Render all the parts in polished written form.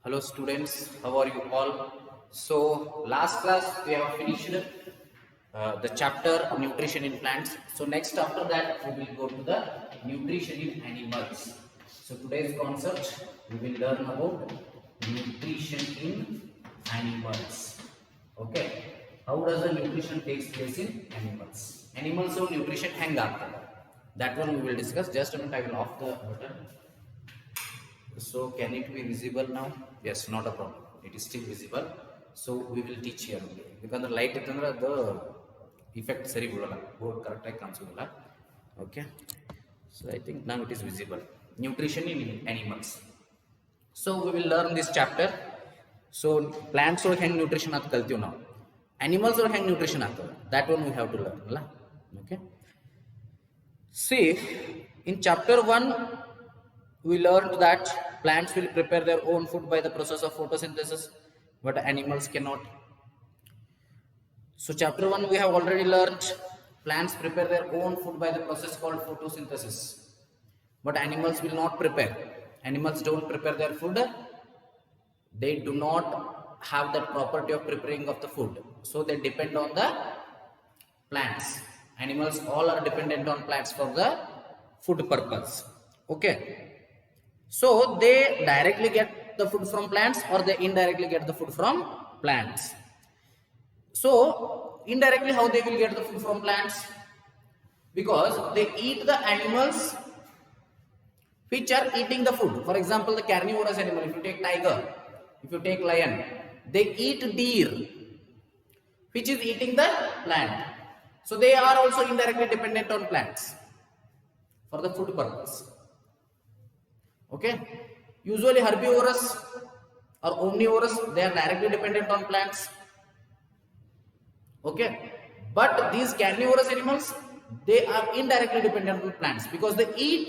Hello students, how are you all? So last class we have finished the chapter nutrition in plants. So next after that we will go to the nutrition in animals. So today's concept we will learn about nutrition in animals. Okay, how does the nutrition takes place in animals? Animals so nutrition hang ಆಗ್ತದೆ. That one we will discuss. Just a minute, I will off the button. So can it be visible now? Yes, not a problem. It is still visible. So we will teach here only. Because the light itandre the effect sari bidalla. Board correct ಆಗಿ ಕಾಣಿಸೋದಿಲ್ಲ. Okay. So I think now it is visible. Nutrition in animals. So we will learn this chapter. So plants or hang nutrition at kaltiyo now. Animals or hang nutrition at that one we have to learn. Okay. See, in chapter 1 we learned that plants will prepare their own food by the process of photosynthesis, but animals cannot. So chapter 1 we have already learned plants prepare their own food by the process called photosynthesis, but animals will not prepare. Animals don't prepare their food. They do not have that property of preparing of the food, so they depend on the plants. Animals all are dependent on plants for the food purpose. Okay, so they directly get the food from plants or they indirectly get the food from plants. So indirectly how they will get the food from plants? Because they eat the animals which are eating the food. For example, the carnivorous animal, if you take tiger, if you take lion, they eat deer which is eating the plant. So they are also indirectly dependent on plants for the food purpose. Okay, usually herbivorous or omnivorous, they are directly dependent on plants. Okay, but these carnivorous animals, they are indirectly dependent on plants because they eat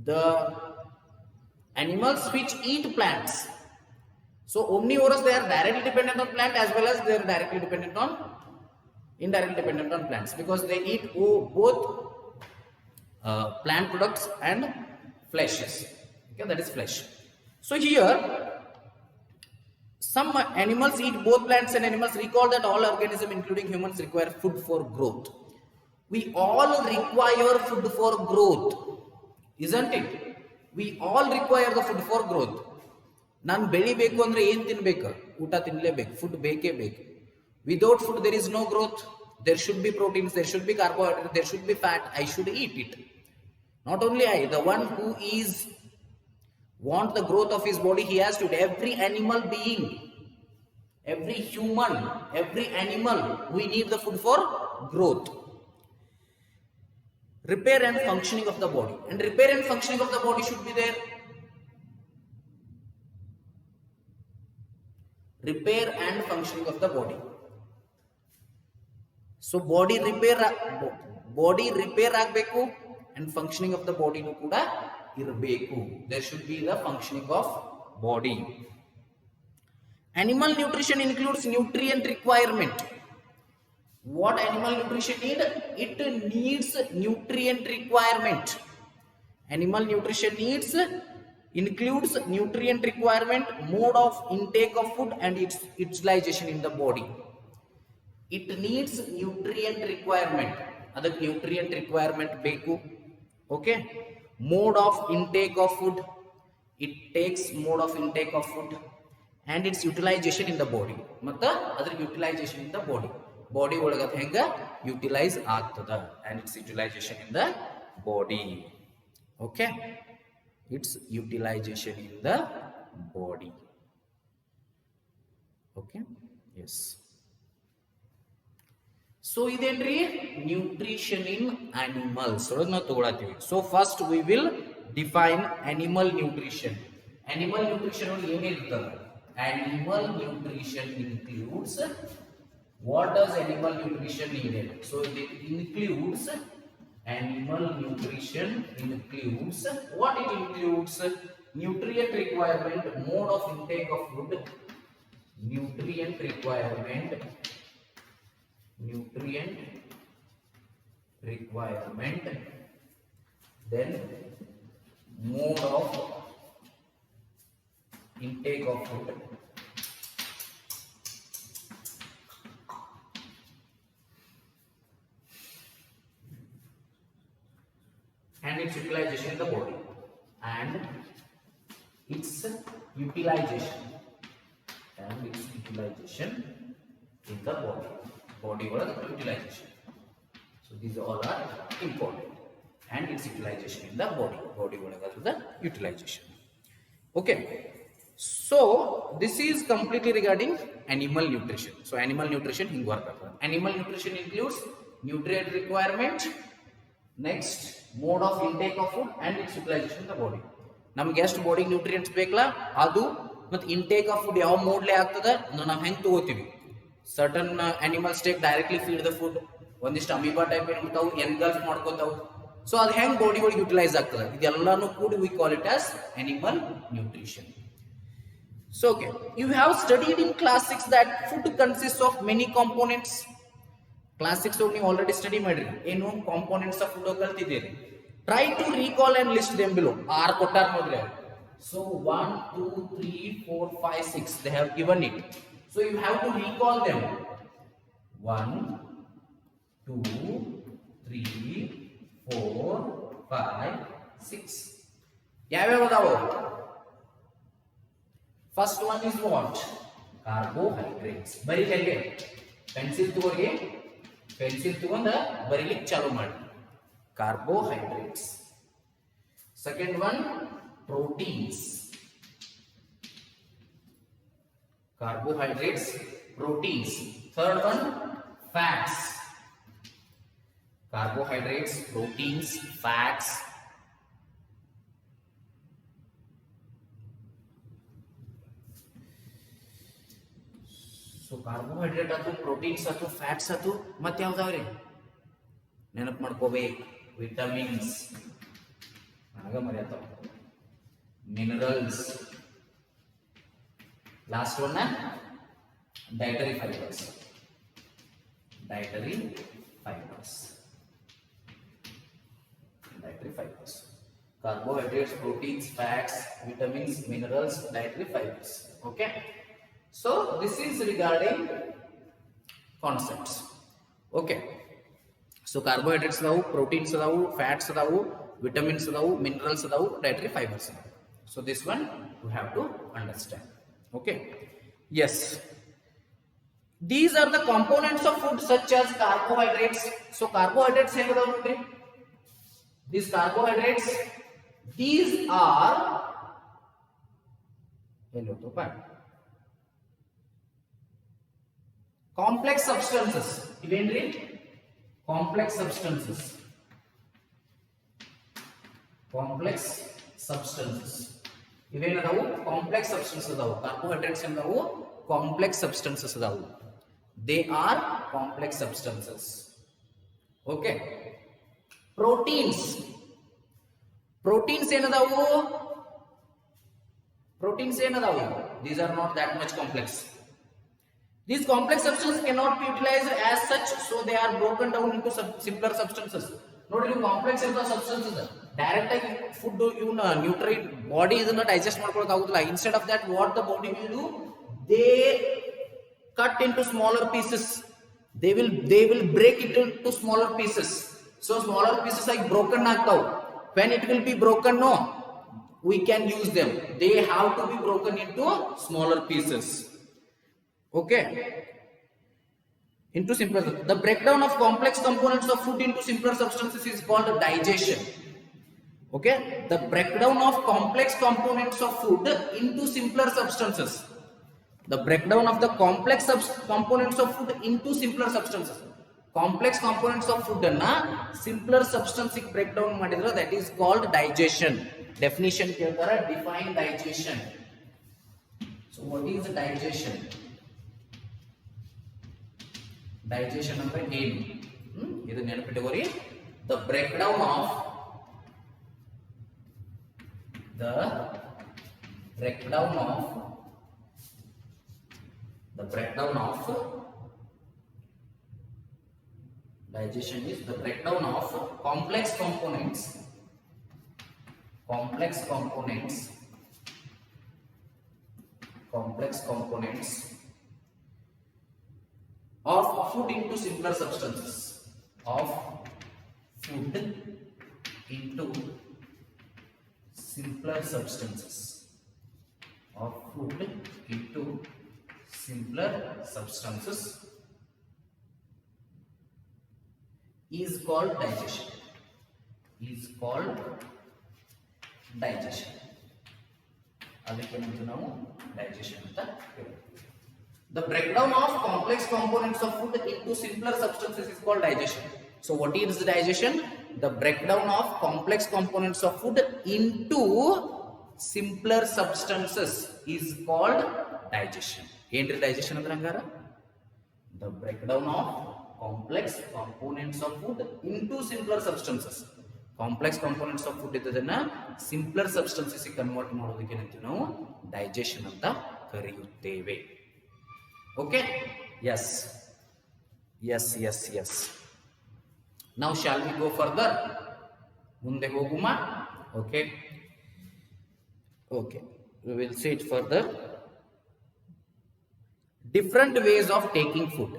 the animals which eat plants. So omnivorous, they are directly dependent on plant as well as they are indirectly dependent on plants because they eat both plant products and fleshes. Okay, that is flesh. So here some animals eat both plants and animals. Recall that all organisms including humans require food for growth. We all require food for growth, isn't it? We all require the food for growth. ನಾನು ಬೆಳಿಬೇಕು ಅಂದ್ರೆ ಏನ್ ತಿನ್ಬೇಕು? ಊಟ ತಿನ್ಲೇಬೇಕು. Food ಬೇಕೇ ಬೇಕು. Without food there is no growth. There should be proteins, there should be carbohydrates, there should be fat. I should eat it. Not only I, the one who is want the growth of his body, he has to. Every animal being, every human, every animal, we need the food for growth, repair and functioning of the body. And repair and functioning of the body should be there. Repair and functioning of the body. So body repair ಆಗಬೇಕು and functioning of the body nu kuda irbeku. There should be the functioning of body. Animal nutrition includes nutrient requirement. What animal nutrition need? It needs nutrient requirement. Animal nutrition needs includes nutrient requirement, mode of intake of food and its utilization in the body. It needs nutrient requirement. Adak nutrient requirement beku. Okay, mode of intake of food, it takes mode of intake of food and its utilization in the body. Matta adar utilization in the body olaga henga utilize ಆಗ್ತದ and its utilization in the body. Okay, its utilization in the body. Okay, yes. So idenri nutrition in animals na ತಗೊಳತೀವಿ. So first we will define animal nutrition. Animal nutrition ಏನು ಇರ್ತದೆ? Animal nutrition includes, what does animal nutrition needed? So it includes, animal nutrition includes, what it includes? Nutrient requirement, mode of intake of food, nutrient requirement, then mode of intake of food, and its utilization in the body, and its utilization in the body utilization. So these all are important, and its utilization in the body the utilization. Okay, so this is completely regarding animal nutrition. So animal nutrition hinge work agtade. Animal nutrition includes nutrient requirement, next mode of intake of food, and its utilization in the body. ನಮಗೆ ಎಷ್ಟು body nutrients ಬೇಕಲ್ಲ ಅದು ಮತ್ತು intake of food ಯಾವ ಮೋಡ್ಲೆ ಆಗ್ತದೆ ನಾವು ಹೆಂಗೆ ತಗೋತೀವಿ. Certain animals take directly feed the food, ಒಂದಿಷ್ಟು ಅಮೀಬಾ ಟೈಪ್ ಏನ್ತಾವು ಎನ್ಗಲ್ಫ್ ಮಾಡ್ಕೋತಾವು. ಸೊ ಅದು ಹೆಂಗೆ ಬಾಡಿ ಒಳಗೆ ಯುಟಿಲೈಸ್ ಆಗ್ತದೆ ಇದೆಲ್ಲಾನು ಕೂಡ we call it as animal nutrition. So okay, you have studied in class 6 that food consists of many components. Class 6 ನೀವು already study ಮಾಡಿರಿ, ಏನು components of food ಕಲ್ತಿದ್ದೀರಿ. Try to recall and list them below. R ಕೊಟ್ಟಾರ ನೋಡ್ರಿ. So 1 2 3 4 5 6 they have given it. So you have to recall them. 1 2 3 4 5 6 ಯಾವ್ಯಾವ ಅದಾವು? First one is what? Carbohydrates. ಬರೀಲಿಕ್ಕೆ pencil ತಗೋರಿ, ಪೆನ್ಸಿಲ್ ತಗೊಂಡ ಬರೀಲಿಕ್ಕೆ ಚಾಲು ಮಾಡಿ. Carbohydrates. Second one, proteins. Carbohydrates, proteins. Third one, fats. Carbohydrates, proteins, fats. So carbohydrate atu, proteins atu, fats atu, ಮತ್ತೆ ಯಾವ್ದಾವ್ರಿ ನೆನಪು ಮಾಡ್ಕೋಬೇಕು. ವಿಟಮಿನ್ಸ್ ನನಗ ಮರೆಯತ್ತಾವ, minerals, last one dietary fibres. Dietary fibres, carbohydrates, proteins, fats, vitamins, minerals, dietary fibers. Okay, so this is regarding concepts. Okay, so carbohydrates adavu, proteins adavu, fats adavu, vitamins adavu, minerals adavu, dietary fibers adavu. So this one you have to understand. Okay, yes, these are the components of food such as carbohydrates. So carbohydrates hege adavu nodri, these carbohydrates, these are hello to pa complex substances. Ivenri complex substances, ಇವೇನದಾವು complex substance ಅದಾವು. Carbohydrates ಏನದಾವು complex substances ಅದಾವು. They are complex substances. Okay, proteins ಏನದಾವು? These are not that much complex. These complex substances cannot be utilized as such, so they are broken down into simpler substances. Nodri complex iರೋ substances direct ಆಗಿ food ಇವನ್ನ nutrient body ಇದನ್ನ digest ಮಾಡ್ಕೊಳ್ಳೋಕೆ ಆಗುದಿಲ್ಲ. Instead of that, what the body will do, they cut into smaller pieces. They will break it into smaller pieces. So smaller pieces like broken ಆಗ್ತಾವು. When it will be broken, no, we can use them. They have to be broken into smaller pieces. Okay, into simpler. The breakdown of complex components of food into simpler substances is called digestion. Okay, the breakdown of complex components of food into simpler substances. The breakdown of the complex components of food into simpler substances. Complex components of food anna simpler substance ಗೆ breakdown ಮಾಡಿದ್ರೆ that is called digestion. Definition ಕೇಳ್ತಾರೆ, define digestion. So what is digestion? Digestion ಅಂದ್ರೆ ಏನು? ಇದು ನೆನಪಿಟ್ಟುಕೊಳ್ಳಿ. The breakdown of digestion is the breakdown of complex components complex components of food into simpler substances, of food into simpler substances, of food into simpler substances is called digestion, is called digestion. ಅದಕ್ಕೆ ನಾವು digestion ಅಂತ ಹೇಳ್ತೀವಿ. The breakdown of complex components of food into simpler substances is called digestion. So what is digestion? The breakdown of complex components of food into simpler substances is called digestion. ఏంటి digestion ಅಂದ್ರೆ ಹಂಗಾರ? The breakdown of complex components of food into simpler substances. Complex components of food ಇದನ್ನ simpler substances ಗೆ convert ಮಾಡೋದಕ್ಕೆ ಏನಂತೀವಿ ನಾವು digestion ಅಂತ ಕರೆಯುತ್ತೇವೆ. Okay? Yes. Yes, yes, yes. Now shall we go further? ಮುಂದೆ ಹೋಗುಮ? Okay. Okay. We will see it further. Different ways of taking food.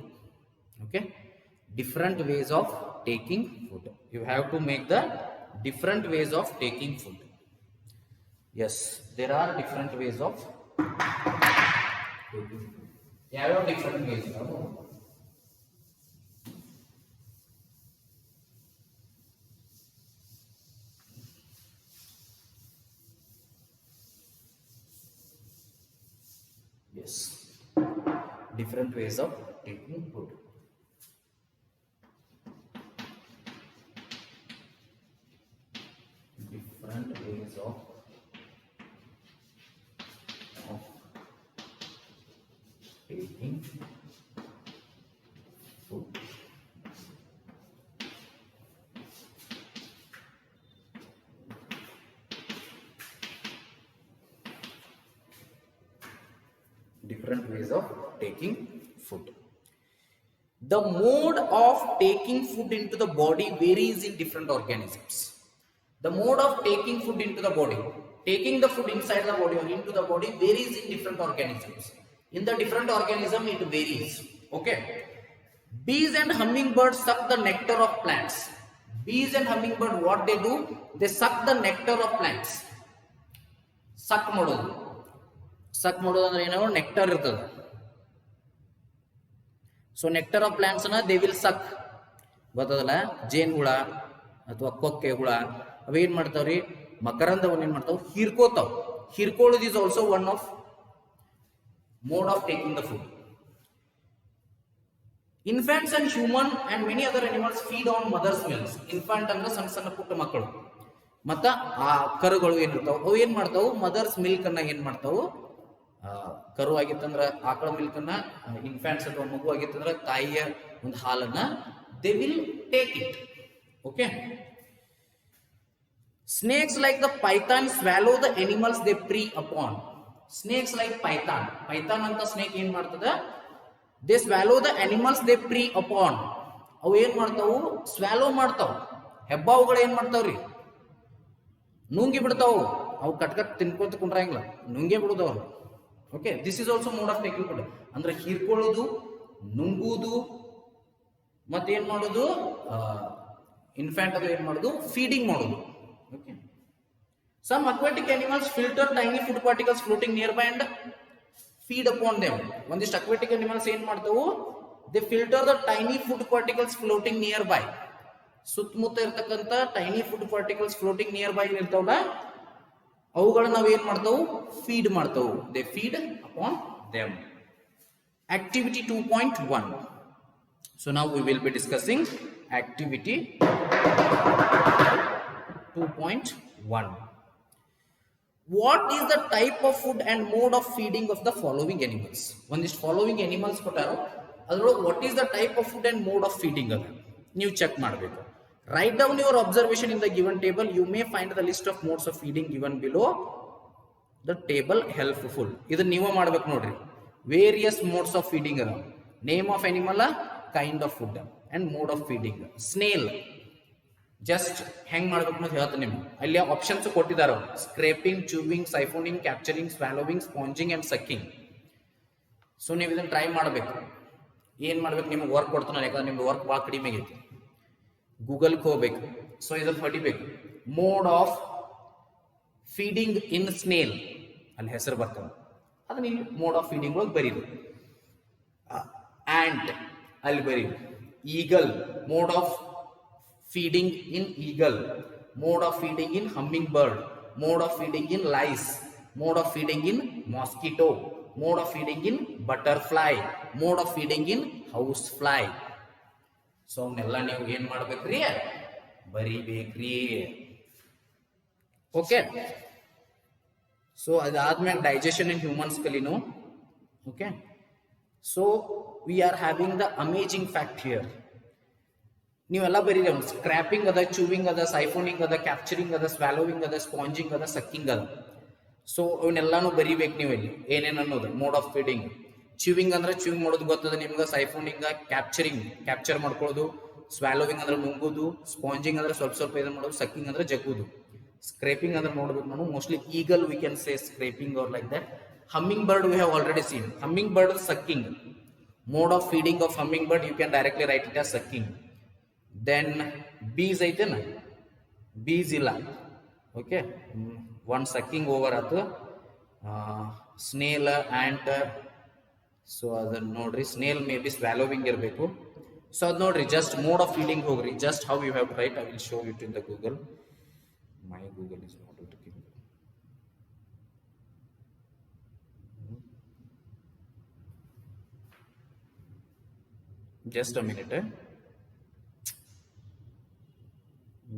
Okay. Different ways of taking food. You have to make the different ways of taking food. Yes, there are different ways of taking food. Yeah, different ways. Yes, different ways of taking food. Different ways of taking food. Different ways of taking food. The mode of taking food into the body varies in different organisms. The mode of taking food into the body, taking the food inside the body or into the body varies in different organisms. In the different organism it varies. Okay. Bees and hummingbirds suck the nectar of plants. Bees and hummingbird, what they do? They suck the nectar of plants. Suck ಮಾಡೋದು. Suck ಮಾಡೋದು ಅಂದ್ರೆ ಏನೋ nectar ಇರ್ತದೆ. So nectar of plants na they will suck. ಗೊತ್ತದಲ್ಲ, ಜೇನು ಹುಳ ಅಥವಾ ಕೊಕ್ಕೆ ಹುಳ ಅವೇನ್ ಮಾಡ್ತಾವ್ರಿ, ಮಕರಂದವನ್ನ ಏನ್ ಮಾಡ್ತಾವ್, ಹೀರ್ಕೋತಾವ್. ಹೀರ್ಕೊಳ್ಳೋದು is also one of mode of taking the food. Infants and human and many other animals feed on mother's milk. Infant ಅಂದ್ರೆ ಸಣ್ಣ ಸಣ್ಣ ಪುಟ್ಟ ಮಕ್ಕಳು ಮತ್ತ ಆ ಕರುಗಳು ಏನಿರ್ತಾವ ಅವು ಏನ್ ಮಾಡ್ತಾವು, ಮದರ್ಸ್ ಮಿಲ್ಕ್ ಅನ್ನ ಏನ್ ಮಾಡ್ತಾವು, ಕರು ಆಗಿತ್ತಂದ್ರ ಆಕಳ ಮಿಲ್ಕ್ ಅನ್ನ, ಇನ್ಫ್ಯಾಂಟ್ಸ್ ಅಥವಾ ಮಗು ಆಗಿತ್ತಂದ್ರ ತಾಯಿಯ ಒಂದು ಹಾಲನ್ನ they will take it. Okay. Snakes like the python swallow the animals they prey upon. Snakes like python. Python ಅಂತ snake ಏನ್ ಮಾಡ್ತದ, they swallow the animals they prey upon. ಅವು ಏನ್ ಮಾಡ್ತಾವು, swallow ಮಾಡ್ತಾವ. ಹೆಬ್ಬಾವುಗಳು ಏನ್ ಮಾಡ್ತಾವ್ರಿ, ನುಂಗಿ ಬಿಡ್ತಾವು. ಅವು ಕಟ್ ತಿನ್ಕೊಂತ ಕುಂಡ್ರಂಗಿಲ್ಲ, ನುಂಗೇ ಬಿಡುದವ್ರು. Okay, this is also mode of taking food. ಅಂದ್ರೆ ಹೀರ್ಕೊಳ್ಳೋದು, ನುಂಗುವುದು, ಮತ್ತೇನ್ ಮಾಡೋದು, ಇನ್ಫ್ಯಾಂಟ್ ಅದು ಏನ್ ಮಾಡೋದು, ಫೀಡಿಂಗ್ ಮಾಡೋದು. Okay. Some aquatic animals filter tiny food particles floating nearby and feed upon them. ಒಂದಿಷ್ಟು aquatic animals ಏನ್ ಮಾಡ್ತಾವು, they filter the tiny food particles floating nearby. ಸುತ್ತಮುತ್ತ ಇರ್ತಕ್ಕಂಥ tiny food particles floating nearby ಇರ್ತಾವಲ್ಲ, ಅವುಗಳನ್ನ ನಾವು ಏನ್ ಮಾಡ್ತಾವು, ಫೀಡ್ ಮಾಡ್ತಾವು. They feed upon them. Activity 2.1. So now we will be discussing activity 2.1. What is the type of food and mode of feeding of the following animals? ಒಂದಿಷ್ಟು following animals ಕೊಟ್ಟಾರೋ ಅದರೊಳಗೆ what is the type of food and mode of feeding ಅದ ನೀವು check ಮಾಡಬೇಕು. Write down your observation in the given table. You may find the list of modes of feeding given below the table helpful. ಇದನ್ನ ನೀವು ಮಾಡಬೇಕು ನೋಡ್ರಿ. Various modes of feeding ಅದ. Name of animal, kind of food and mode of feeding. Snail just ಹೆಂಗ್ ಮಾಡ್ಬೇಕು ಅಂತ ಹೇಳ್ತೀನಿ ನಿಮ್ಗೆ. ಅಲ್ಲಿ ಆಪ್ಷನ್ಸ್ ಕೊಟ್ಟಿದ್ದಾರೆ, scraping, chewing, siphoning, capturing, swallowing, sponging and sucking. So ನೀವು ಇದನ್ನು ಟ್ರೈ ಮಾಡಬೇಕು. ಏನು ಮಾಡ್ಬೇಕು, ನಿಮ್ಗೆ ವರ್ಕ್ ಕೊಡ್ತಾನೆ, ಯಾಕಂದ್ರೆ ನಿಮ್ಗೆ ವರ್ಕ್ ಭಾಳ ಕಡಿಮೆ ಆಗೈತಿ. ಗೂಗಲ್ಗೆ ಹೋಗ್ಬೇಕು. ಸೊ ಇದನ್ನು ಹೊಡಿಬೇಕು, mode of feeding in snail, ಅಲ್ಲಿ ಹೆಸರು ಬರ್ತದೆ, ಅದು ನೀವು ಮೋಡ್ ಆಫ್ ಫೀಡಿಂಗ್ ಒಳಗೆ ಬರೀರಿ. ಆಂಟ್ ಅಲ್ಲಿ ಬರೀರಿ. Eagle, mode of feeding in eagle, mode of feeding in hummingbird, mode of feeding in lice, mode of feeding in mosquito, mode of feeding in butterfly, mode of feeding in housefly. So ಅವನ್ನೆಲ್ಲ ನೀವು ಏನ್ ಮಾಡ್ಬೇಕ್ರಿ, ಬರಿಬೇಕ್ರಿ. Okay, so ಅದಾದ್ಮೇಲೆ digestion in humans ಕಲಿನು. Okay, so we are having the amazing fact here. ನೀವೆಲ್ಲ ಬರೀರಿ, scrapping ಅದ, ಚೂವಿಂಗ್ ಅದ, ಸೈಫೋನಿಂಗ್ ಅದ, ಕ್ಯಾಪ್ಚರಿಂಗ್ ಅದ, ಸ್ವ್ಯಾಲೋವಿಂಗ್ ಅದ, ಸ್ಪಾಂಜಿಂಗ್ ಅದ, ಸಕ್ಕಿಂಗ್ ಅದ. ಸೊ ಅವನ್ನೆಲ್ಲಾನು ಬರೀಬೇಕು ನೀವು ಇಲ್ಲಿ ಏನೇನು ಅನ್ನೋದು. ಮೋಡ್ ಆಫ್ ಫೀಡಿಂಗ್, ಚೂವಿಂಗ್ ಅಂದ್ರೆ ಚೂವಿಂಗ್ ಮಾಡೋದು ಗೊತ್ತದ ನಿಮ್ಗೆ, ಸೈಫೋನಿಂಗ್ ಕ್ಯಾಪ್ಚರಿಂಗ್ ಕ್ಯಾಪ್ಚರ್ ಮಾಡ್ಕೊಳ್ಳೋದು, ಸ್ವ್ಯಾಲೋವಿಂಗ್ ಅಂದ್ರೆ ನುಂಗೋದು, ಸ್ಪಾಂಜಿಂಗ್ ಅಂದ್ರೆ ಸ್ವಲ್ಪ ಸ್ವಲ್ಪ ಇದನ್ನ ಮಾಡೋದು, ಸಕ್ಕಿಂಗ್ ಅಂದ್ರೆ ಜಗ್ಗುದು, ಸ್ಕ್ರೇಪಿಂಗ್ ಅಂದ್ರೆ ನೋಡ್ಬೇಕು ನಾವು. Mostly eagle we can say scraping are like that. Hummingbird we have already seen. Hummingbird sucking, mode of feeding of hummingbird you can directly write it as sucking. Then bees ಐತೆನ, bees ಇಲ್ಲ. Okay, one sucking over ಆಯ್ತು. Snail ant, so ಅದನ್ನ ನೋಡ್ರಿ, snail may be ಸ್ವ್ಯಾಲೋವಿಂಗ್ ಇರಬೇಕು. So ಅದು ನೋಡ್ರಿ, just mode of feeding ಹೋಗ್ರಿ, just how you have to write. I will show it in the Google. My Google is not working. Just a minute.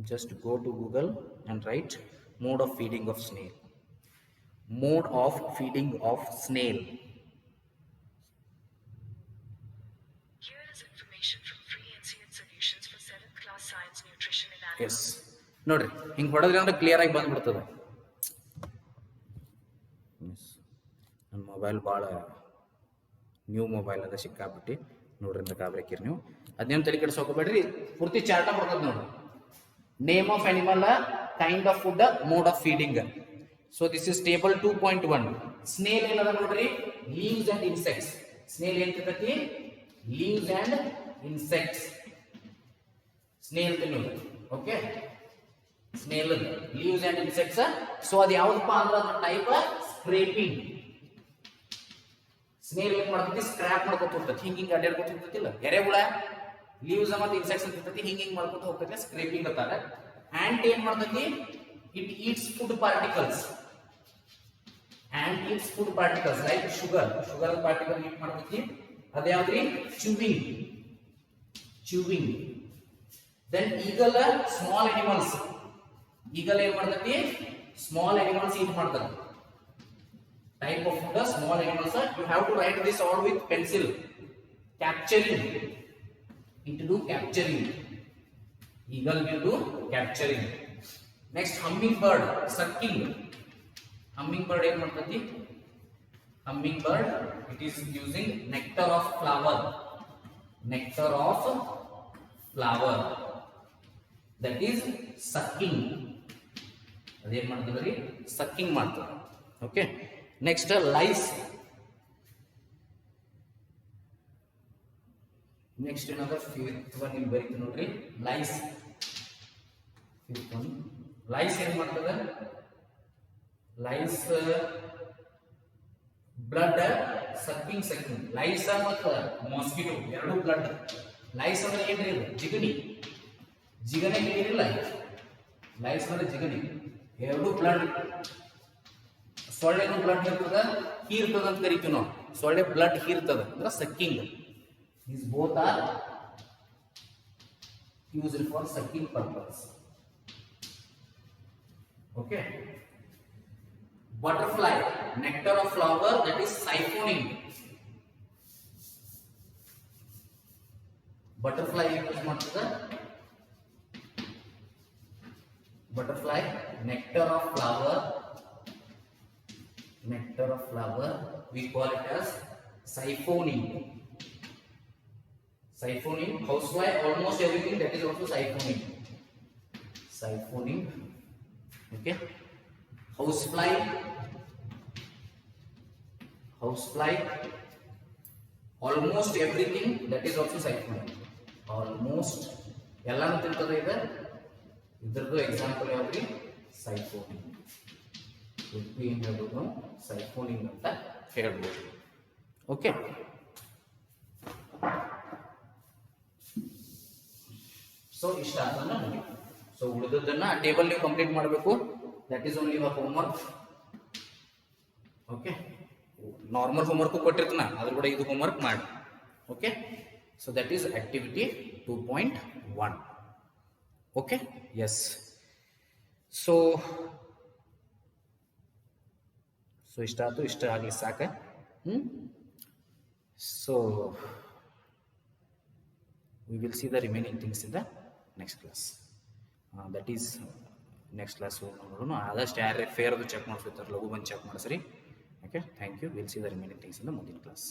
Just go to Google and write mode of feeding of snail. Mode of feeding of snail. Here is information from Free NCN Solutions for 7th class Science Nutrition and Animals. Yes. ನೋಡ್ರಿ, ಹಿಂಗೆ ಹೊಡೆದ್ರೆ ಅಂದ್ರೆ clear ಆಗಿ ಬಂದ್ಬಿಡ್ತದೆ. ನನ್ನ mobile ಭಾಳ new mobile ಅದ, ಸಿಕ್ಕಾಬಿಟ್ಟು ನೋಡ್ರಿ ಅಂತ ಕಾಬ್ರೇಕಿರಿ ನೀವು. ಅದೇನು ತಲೆ ಕೆಡಿಸ್ಕೋಬೇಡ್ರಿ, ಪೂರ್ತಿ ಚಾರ್ಟ ಬರ್ತದೆ ನೋಡ್ರಿ. Name of animal, kind of food, mode of feeding. So this is table 2.1. Snail ಏನದ ನೋಡ್ರಿ, leaves and insects. Snail ಏನ್ ತಿಂತೈತಿ, leaves and insects. Snail ತಿನ್ನೋದು. Okay, snail leaves and insects. So ಅದು ಯಾವ್ದಪ್ಪ ಅಂದ್ರೆ ಅದ್ರ ಟೈಪ್ ಸ್ಕ್ರೇಪಿಂಗ್. ಸ್ನೇಲ್ ಏನ್ ಮಾಡ್ತೈತಿ, ಸ್ಕ್ರಾಪ್ ಮಾಡ್ಕೊತ ಹೋಗ್ತೈತಿ, ಹಿಂಗಿಂಗ್ ಅಡ್ಡಾಡ್ಕೊತ ಹೋಗ್ತೈತಿಲ್ಲ, ಎರೆಹುಳ ಲೀವ್ಸ್ ಮತ್ತೆ ಇನ್ಸೆಕ್ಟ್ಸ್ ಅಂತ ಇರ್ತೈತಿ, ಹಿಂಗಿಂಗ್ ಮಾಡ್ಕೊತ ಹೋಗ್ತೈತಿ, ಸ್ಕ್ರೇಪಿಂಗ್ ಅಂತಾರೆ. ಆಂಟ್ ಏನ್ ಮಾಡ್ತೈತಿ, it eats food particles. Ant eats food particles like sugar particle eat ಮಾಡ್ತೈತಿ. ಅದ್ಯಾವ್ದ್ರಿ, chewing. Then eagle, small animals. Eagle ಏನ್ ಮಾಡ್ತೈತಿ, ಸ್ಮಾಲ್ ಅನಿಮಲ್ಸ್ ಈಟ್ ಮಾಡ್ತೈತಿ. Type of food small animals. You have to write this all with pencil. Capturing, it do capturing. Eagle will do capturing. Next, hummingbird, sucking. Hummingbird ಏನು ಮಾಡ್ತೈತಿ, hummingbird it is using nectar of flower. That is sucking. ಅದೇನ್ ಮಾಡ್ತದ್ರಿ, sucking ಮಾಡ್ತದೆ. Okay, next lies. Next ಏನಂದ್ರೆ fifth one ಇಲ್ಲಿ ಬರೀತೀವಿ ನೋಡ್ರಿ, lies. Fifth one lies ಏನ್ ಮಾಡ್ತದೆ, lies blood sucking. Lies ಮತ್ತು ಮಾಸ್ಕಿಟೋ ಎರಡು ಬ್ಲಡ್. ಲೈಸ್ ಅಂದ್ರೆ ಏನ್ರಿ, ಇದು ಜಿಗಣೆ ಏನಿಲ್ಲ, ಲೈಸ್ ಅಂದ್ರೆ ಜಿಗಣೆ, ಎರಡು ಬ್ಲಡ್. ಸೊಳ್ಳೆನು ಬ್ಲಡ್ ಇರ್ತದ, ಹೀರ್ತದ ಅಂತ ಕರಿತೀವಿ ನಾವು. ಸೊಳ್ಳೆ ಬ್ಲಡ್ ಹೀರ್ತದ ಅಂದ್ರೆ sucking. These both are used for sucking purpose. Okay. Butterfly, nectar of flower, that is siphoning. Butterfly use ಮಾಡ್ತದ, butterfly, nectar of flower, we call it as siphoning. Housefly, almost everything that is also siphoning. Okay, housefly, almost everything that is also siphoning. Almost ಎಲ್ಲಾನು ತಿಳ್ತದೆ ಇದೆ. ಇದ್ರದ್ದು example ಯಾವ್ದ್ರಿ? ಸೈಫೋನಿಂಗ್. Udupi ಏನ್ ಹೇಳ್ಬೋದು ನಾವು? ಸೈಫೋನಿಂಗ್ ಅಂತ ಹೇಳ್ಬೋದು. ಓಕೆ, ಸೊ ಇಷ್ಟ ಅಂತ ನೋಡಿ. ಸೊ ಉಳಿದದನ್ನ ಟೇಬಲ್ ನೀವು ಕಂಪ್ಲೀಟ್ ಮಾಡಬೇಕು. That is only your homework. Okay, normal homework ಕೊಟ್ಟಿರ್ತಾನ, ಅದ್ರ ಕೂಡ ಇದು ಹೋಮ್ವರ್ಕ್ ಮಾಡಿ. Okay, so that is activity 2.1. Okay, yes. So ಇಷ್ಟ ಆಯ್ತು, ಇಷ್ಟ ಆಗಲಿ ಸಾಕ. So we will see the remaining things in the next class. That is next class ನೋಡೋಣ. ಆದಷ್ಟು ಯಾರೇ ಫೇರ್ ಅದು ಚೆಕ್ ಮಾಡಿಸ್ತಾರೆ, ಲಘು ಬಂದು ಚೆಕ್ ಮಾಡಿಸ್ರಿ. Okay, thank you. Will see the remaining things in the ಮುಂದಿನ ಕ್ಲಾಸ್.